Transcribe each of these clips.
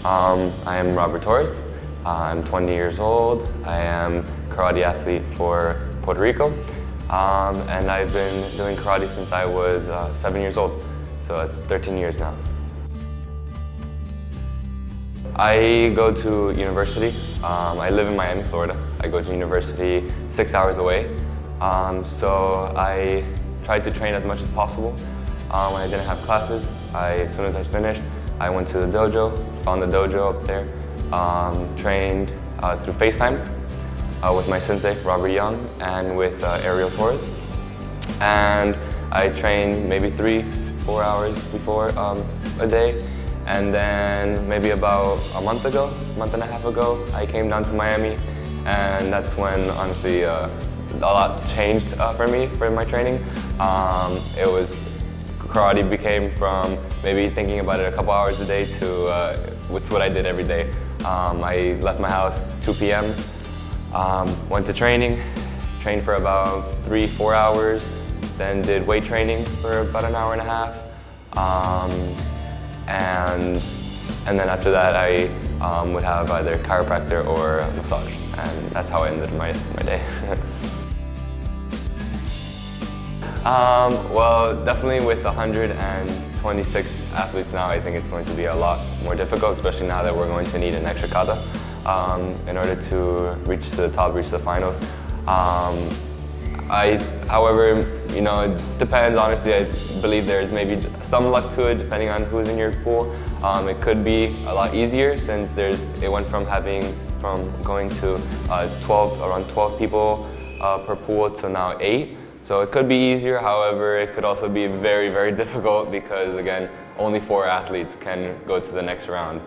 I am Robert Torres. I'm 20 years old. I am a karate athlete for Puerto Rico. And I've been doing karate since I was 7 years old. So that's 13 years now. I go to university. I live in Miami, Florida. I go to university 6 hours away. So I tried to train as much as possible. When I didn't have classes, as soon as I finished, I went to the dojo, found the dojo up there, trained through FaceTime with my sensei, Robert Young, and with Robert Torres. And I trained maybe 3-4 hours before a day. And then maybe about a month and a half ago, I came down to Miami, and that's when honestly a lot changed for me for my training. Karate became from maybe thinking about it a couple hours a day to it's what I did every day. I left my house 2 p.m., went to training, trained for about 3-4 hours, then did weight training for about an hour and a half. And then after that, I would have either chiropractor or massage, and that's how I ended my day. Well, definitely with 126 athletes now, I think it's going to be a lot more difficult, especially now that we're going to need an extra kata in order to reach the top, reach the finals. However, you know, it depends. Honestly, I believe there's maybe some luck to it, depending on who's in your pool. It could be a lot easier since it went from going to around 12 people per pool to now 8. So it could be easier. However, it could also be very, very difficult because again, only 4 athletes can go to the next round.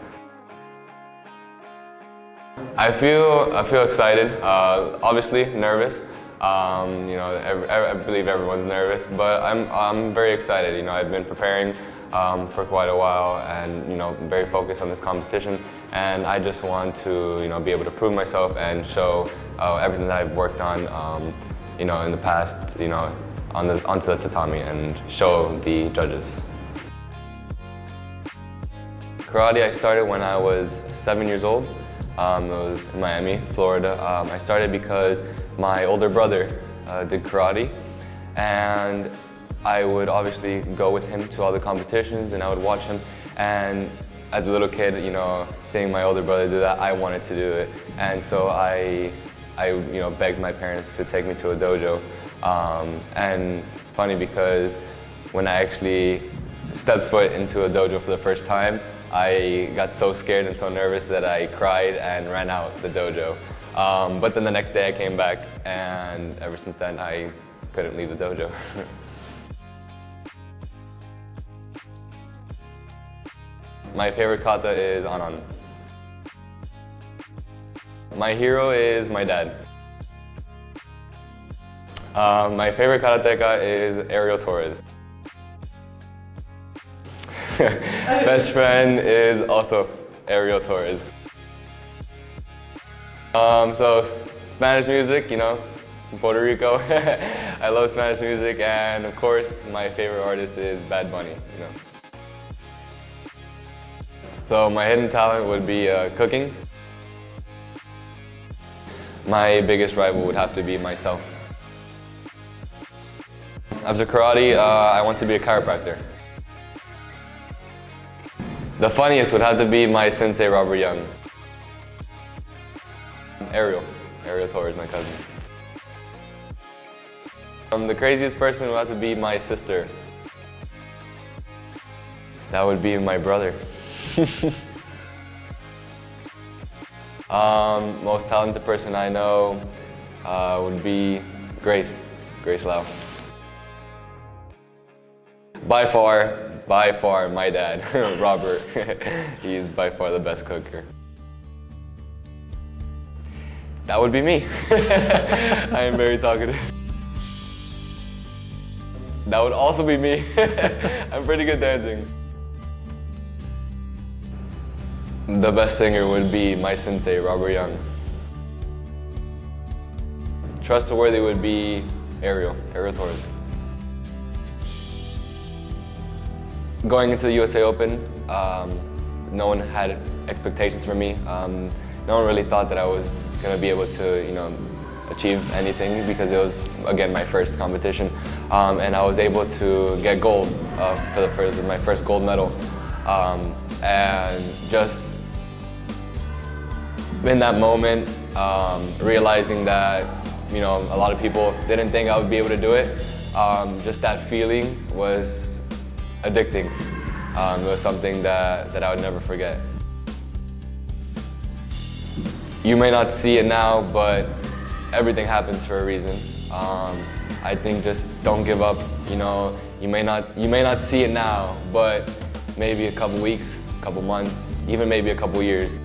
I feel excited. Obviously nervous. You know, I believe everyone's nervous, but I'm very excited. You know, I've been preparing for quite a while, and you know, very focused on this competition. And I just want to, you know, be able to prove myself and show everything that I've worked on, you know, in the past, you know, onto the tatami and show the judges. Karate I started when I was 7 years old. It was in Miami, Florida. I started because my older brother did karate, and I would obviously go with him to all the competitions, and I would watch him. And as a little kid, you know, seeing my older brother do that, I wanted to do it. And so I you know, begged my parents to take me to a dojo. And funny because when I actually stepped foot into a dojo for the first time, I got so scared and so nervous that I cried and ran out the dojo. But then the next day I came back, and ever since then I couldn't leave the dojo. My favorite kata is Anan. My hero is my dad. My favorite karateka is Robert Torres. Best friend is also Robert Torres. So Spanish music, you know, from Puerto Rico. I love Spanish music, and of course, my favorite artist is Bad Bunny, you know. So my hidden talent would be cooking. My biggest rival would have to be myself. After karate, I want to be a chiropractor. The funniest would have to be my sensei, Robert Young. Robert Torres, my cousin. The craziest person would have to be my sister. That would be my brother. Most talented person I know would be Grace Lau. By far, my dad, Robert. He's by far the best cooker. That would be me. I am very talkative. That would also be me. I'm pretty good dancing. The best singer would be my sensei, Robert Young. Trustworthy would be Robert Torres. Going into the USA Open, No one had expectations for me. No one really thought that I was going to be able to, achieve anything because it was, again, my first competition. And I was able to get gold for my first gold medal. And just in that moment, realizing that, a lot of people didn't think I would be able to do it, just that feeling was addicting. It was something that I would never forget. You may not see it now, but everything happens for a reason. I think just don't give up. You may not see it now, but maybe a couple weeks, a couple months, even maybe a couple years.